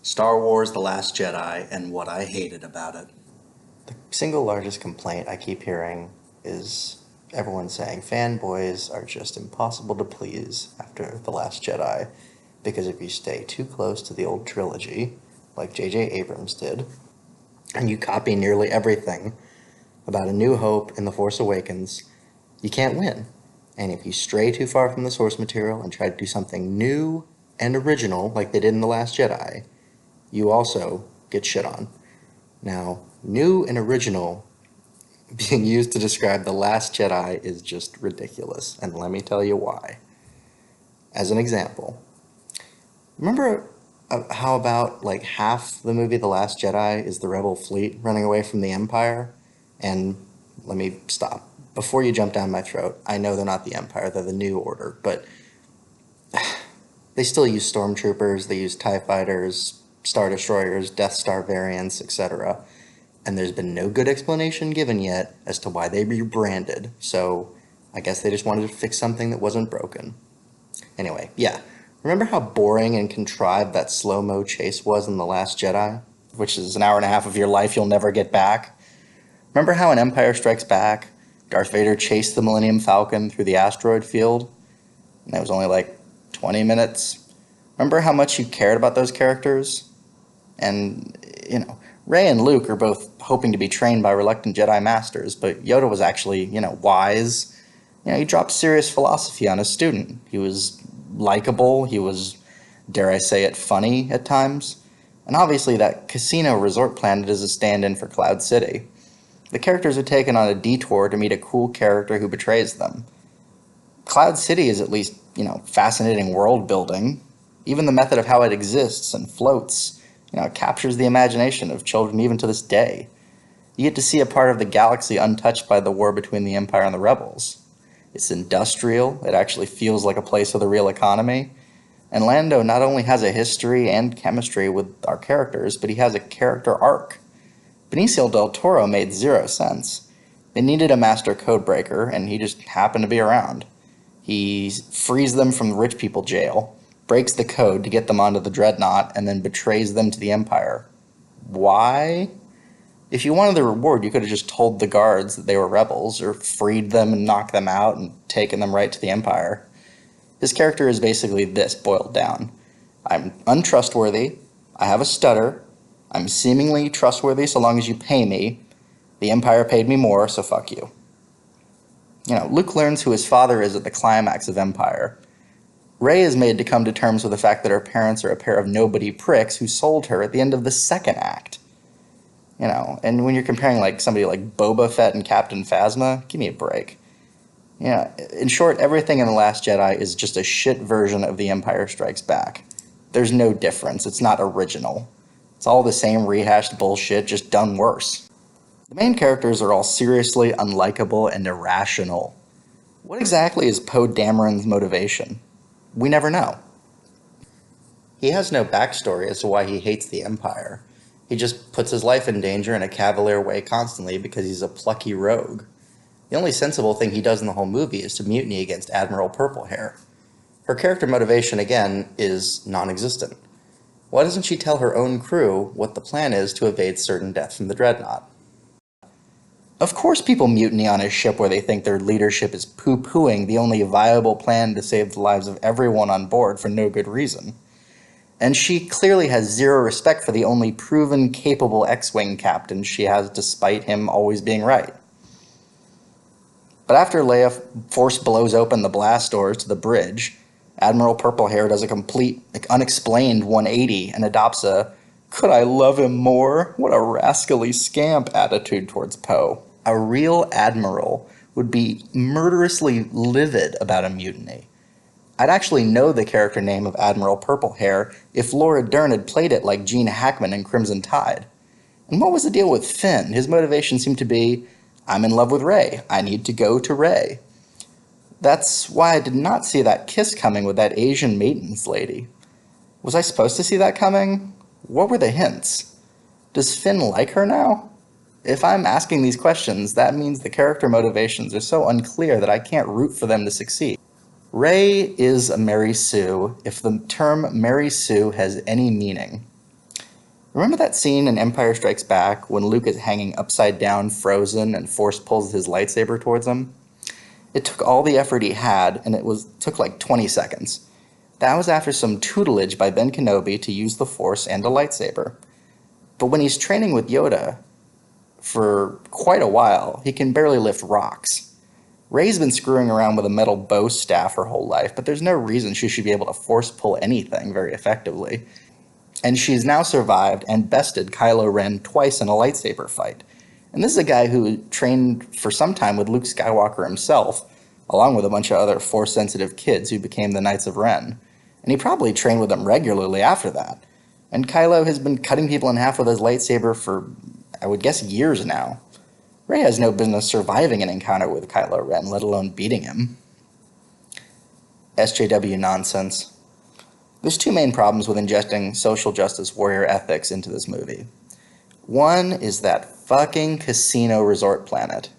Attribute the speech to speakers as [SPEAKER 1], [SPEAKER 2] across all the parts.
[SPEAKER 1] Star Wars: The Last Jedi and what I hated about it.
[SPEAKER 2] The single largest complaint I keep hearing is everyone saying fanboys are just impossible to please after The Last Jedi, because if you stay too close to the old trilogy, like J.J. Abrams did, and you copy nearly everything about A New Hope and The Force Awakens, you can't win. And if you stray too far from the source material and try to do something new and original like they did in The Last Jedi, you also get shit on. Now, new and original being used to describe The Last Jedi is just ridiculous, and let me tell you why. As an example, remember how about like half the movie The Last Jedi is the Rebel fleet running away from the Empire? And let me stop. Before you jump down my throat, I know they're not the Empire, they're the New Order, but they still use stormtroopers, they use TIE fighters, Star Destroyers, Death Star variants, etc. And there's been no good explanation given yet as to why they rebranded, so I guess they just wanted to fix something that wasn't broken. Anyway, yeah. Remember how boring and contrived that slow-mo chase was in The Last Jedi? Which is an hour and a half of your life you'll never get back? Remember how in Empire Strikes Back, Darth Vader chased the Millennium Falcon through the asteroid field? And that was only like 20 minutes. Remember how much you cared about those characters? And, Rey and Luke are both hoping to be trained by reluctant Jedi Masters, but Yoda was actually, wise. He dropped serious philosophy on his student. He was likable, he was, dare I say it, funny at times. And obviously that casino resort planet is a stand-in for Cloud City. The characters are taken on a detour to meet a cool character who betrays them. Cloud City is at least, fascinating world building. Even the method of how it exists and floats, it captures the imagination of children even to this day. You get to see a part of the galaxy untouched by the war between the Empire and the Rebels. It's industrial, it actually feels like a place with a real economy. And Lando not only has a history and chemistry with our characters, but he has a character arc. Benicio del Toro made zero sense. They needed a master codebreaker, and he just happened to be around. He frees them from the rich people jail, breaks the code to get them onto the dreadnought, and then betrays them to the Empire. Why? If you wanted the reward, you could have just told the guards that they were rebels, or freed them and knocked them out and taken them right to the Empire. His character is basically this, boiled down. I'm untrustworthy, I have a stutter, I'm seemingly trustworthy so long as you pay me, the Empire paid me more, so fuck you. Luke learns who his father is at the climax of Empire. Rey is made to come to terms with the fact that her parents are a pair of nobody pricks who sold her at the end of the second act. And when you're comparing somebody like Boba Fett and Captain Phasma, give me a break. In short, everything in The Last Jedi is just a shit version of The Empire Strikes Back. There's no difference, it's not original. It's all the same rehashed bullshit, just done worse. The main characters are all seriously unlikable and irrational. What exactly is Poe Dameron's motivation? We never know. He has no backstory as to why he hates the Empire. He just puts his life in danger in a cavalier way constantly because he's a plucky rogue. The only sensible thing he does in the whole movie is to mutiny against Admiral Purplehair. Her character motivation, again, is non-existent. Why doesn't she tell her own crew what the plan is to evade certain death from the dreadnought? Of course people mutiny on a ship where they think their leadership is poo-pooing the only viable plan to save the lives of everyone on board for no good reason. And she clearly has zero respect for the only proven capable X-Wing captain she has despite him always being right. But after Leia force blows open the blast doors to the bridge, Admiral Purplehair does a complete, unexplained 180 and adopts a "could I love him more? What a rascally scamp" attitude towards Poe. A real admiral would be murderously livid about a mutiny. I'd actually know the character name of Admiral Purplehair if Laura Dern had played it like Gene Hackman in Crimson Tide. And what was the deal with Finn? His motivation seemed to be, I'm in love with Rey, I need to go to Rey. That's why I did not see that kiss coming with that Asian maintenance lady. Was I supposed to see that coming? What were the hints? Does Finn like her now? If I'm asking these questions, that means the character motivations are so unclear that I can't root for them to succeed. Rey is a Mary Sue if the term Mary Sue has any meaning. Remember that scene in Empire Strikes Back when Luke is hanging upside down, frozen, and Force pulls his lightsaber towards him? It took all the effort he had, and took like 20 seconds. That was after some tutelage by Ben Kenobi to use the Force and a lightsaber. But when he's training with Yoda for quite a while, he can barely lift rocks. Rey's been screwing around with a metal bow staff her whole life, but there's no reason she should be able to force pull anything very effectively. And she's now survived and bested Kylo Ren twice in a lightsaber fight. And this is a guy who trained for some time with Luke Skywalker himself, along with a bunch of other Force-sensitive kids who became the Knights of Ren. And he probably trained with them regularly after that. And Kylo has been cutting people in half with his lightsaber for, I would guess, years now. Rey has no business surviving an encounter with Kylo Ren, let alone beating him. SJW Nonsense. There's two main problems with ingesting social justice warrior ethics into this movie. One is that fucking casino resort planet.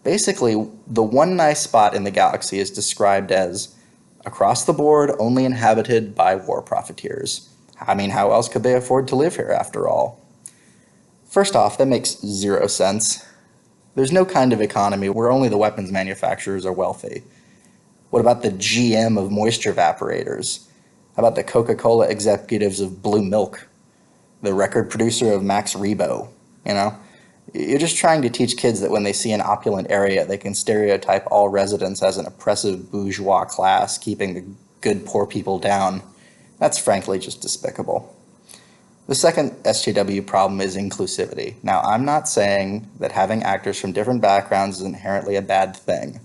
[SPEAKER 2] Basically, the one nice spot in the galaxy is described as across the board only inhabited by war profiteers. I mean, how else could they afford to live here after all? First off, that makes zero sense. There's no kind of economy where only the weapons manufacturers are wealthy. What about the GM of moisture evaporators? How about the Coca-Cola executives of Blue Milk? The record producer of Max Rebo? You know? You're just trying to teach kids that when they see an opulent area, they can stereotype all residents as an oppressive bourgeois class, keeping the good poor people down. That's frankly just despicable. The second SJW problem is inclusivity. Now, I'm not saying that having actors from different backgrounds is inherently a bad thing,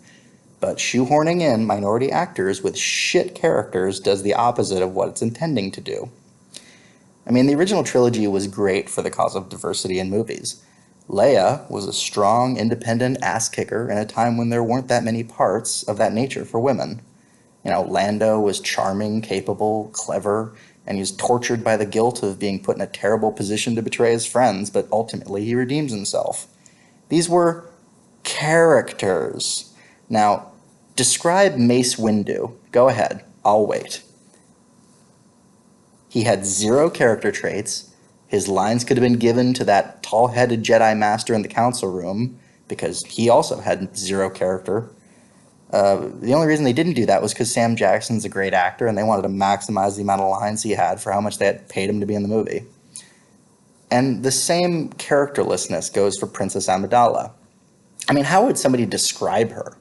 [SPEAKER 2] but shoehorning in minority actors with shit characters does the opposite of what it's intending to do. I mean, the original trilogy was great for the cause of diversity in movies. Leia was a strong, independent ass-kicker in a time when there weren't that many parts of that nature for women. You know, Lando was charming, capable, clever, and he's tortured by the guilt of being put in a terrible position to betray his friends, but ultimately he redeems himself. These were characters. Now, describe Mace Windu. Go ahead, I'll wait. He had zero character traits. His lines could have been given to that tall-headed Jedi Master in the council room, because he also had zero character. The only reason they didn't do that was because Sam Jackson's a great actor, and they wanted to maximize the amount of lines he had for how much they had paid him to be in the movie. And the same characterlessness goes for Princess Amidala. I mean, how would somebody describe her?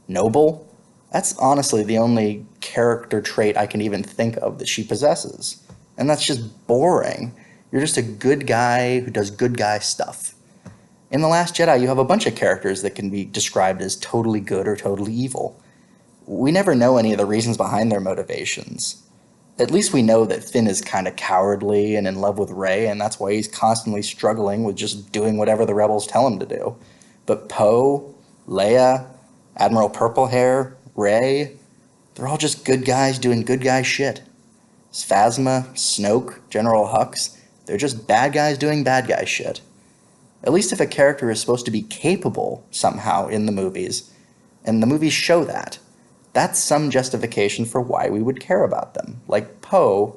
[SPEAKER 2] Noble? That's honestly the only character trait I can even think of that she possesses. And that's just boring. You're just a good guy who does good guy stuff. In The Last Jedi, you have a bunch of characters that can be described as totally good or totally evil. We never know any of the reasons behind their motivations. At least we know that Finn is kind of cowardly and in love with Rey, and that's why he's constantly struggling with just doing whatever the rebels tell him to do. But Poe, Leia, Admiral Purplehair, Rey, they're all just good guys doing good guy shit. Phasma, Snoke, General Hux, they're just bad guys doing bad guy shit. At least if a character is supposed to be capable somehow in the movies, and the movies show that, that's some justification for why we would care about them. Like Poe,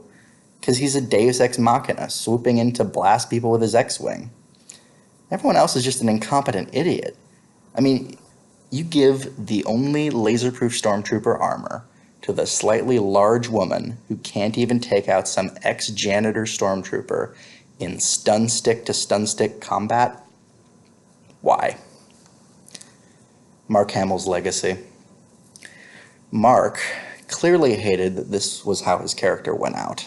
[SPEAKER 2] because he's a deus ex machina, swooping in to blast people with his X-Wing. Everyone else is just an incompetent idiot. I mean, you give the only laserproof stormtrooper armor to the slightly large woman who can't even take out some ex-janitor stormtrooper in stun-stick to stun-stick combat? Why? Mark Hamill's legacy. Mark clearly hated that this was how his character went out.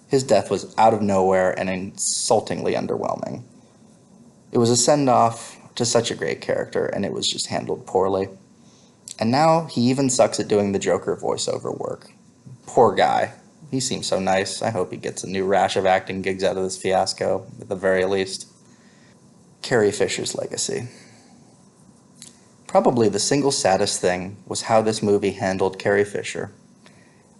[SPEAKER 2] His death was out of nowhere and insultingly underwhelming. It was a send-off to such a great character, and it was just handled poorly. And now he even sucks at doing the Joker voiceover work. Poor guy. He seems so nice. I hope he gets a new rash of acting gigs out of this fiasco, at the very least. Carrie Fisher's legacy. Probably the single saddest thing was how this movie handled Carrie Fisher.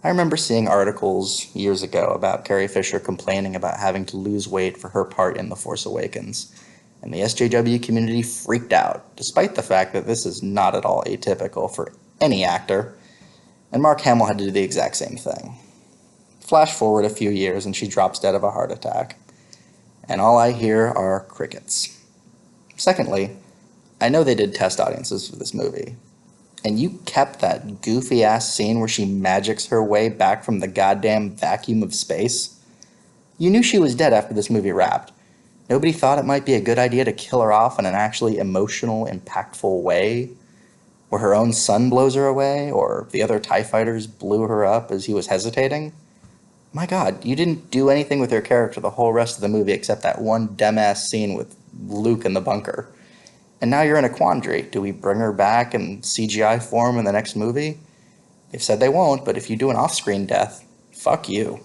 [SPEAKER 2] I remember seeing articles years ago about Carrie Fisher complaining about having to lose weight for her part in The Force Awakens, and the SJW community freaked out, despite the fact that this is not at all atypical for any actor, and Mark Hamill had to do the exact same thing. Flash forward a few years and she drops dead of a heart attack. and all I hear are crickets. Secondly, I know they did test audiences for this movie, and you kept that goofy-ass scene where she magics her way back from the goddamn vacuum of space. You knew she was dead after this movie wrapped. Nobody thought it might be a good idea to kill her off in an actually emotional, impactful way, where her own son blows her away, or the other TIE fighters blew her up as he was hesitating. My god, you didn't do anything with her character the whole rest of the movie except that one dumbass scene with Luke in the bunker. And now you're in a quandary. Do we bring her back in CGI form in the next movie? They've said they won't, but if you do an off-screen death, fuck you.